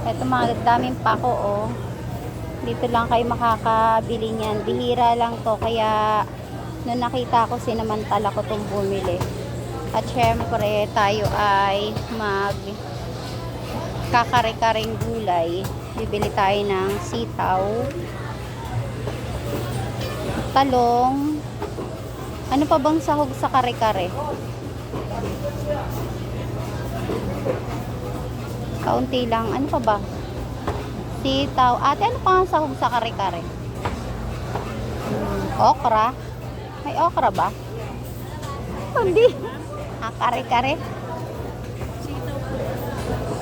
Ito mga daming pako oh. Dito lang kayo makakabili niyan. Bihira lang to kaya nung nakita ko sinamantala ko tong bumili. At syempre tayo ay mag kakare-karing gulay. Bibili tayo ng sitaw, talong. Ano pa bang sahog sa kare-kare? Kaunti lang. Ano pa ba? Sitaw. Ate, ano pa ang sahog sa kare-kare? Okra. May okra ba? Hindi. Kare-kare.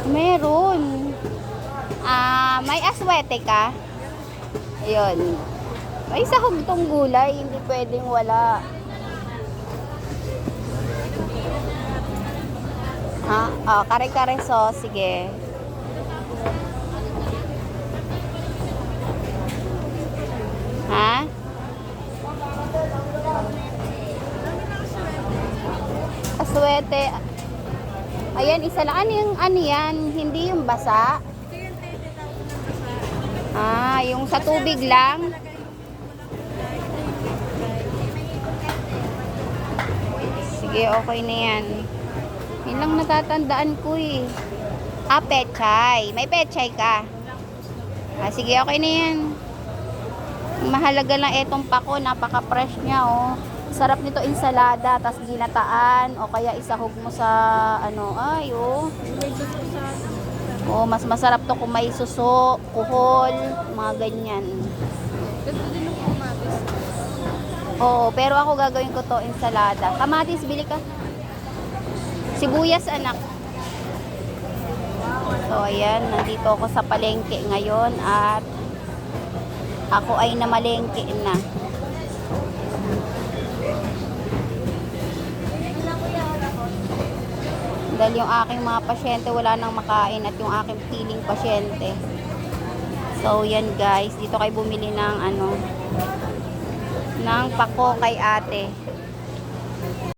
Meron. May aswete ka? Ayun. May sahog tong gulay. Hindi pwedeng wala. Kare-kare sauce. Sige. Ha? Aswete. Ayan, isa lang. Ano yan? Hindi yung basa? Yung sa tubig lang? Sige, okay na yan. Yun lang natatandaan ko eh. Pechay. May pechay ka? Sige, okay na yan. Mahalaga lang etong pako. Napaka-fresh niya oh. Sarap nito ensalada, tas ginataan, o kaya isahog mo sa ano, mas masarap to kung may suso, kuhol, mga ganyan. Pero ako gagawin ko to ensalada. Kamatis, bili ka. Sibuyas, anak. So, ayan, nandito ako sa palengke ngayon at ako ay namalengke na. Dahil yung aking mga pasyente wala nang makain at yung aking piling pasyente. So yan guys, dito kayo bumili ng ng pako kay ate.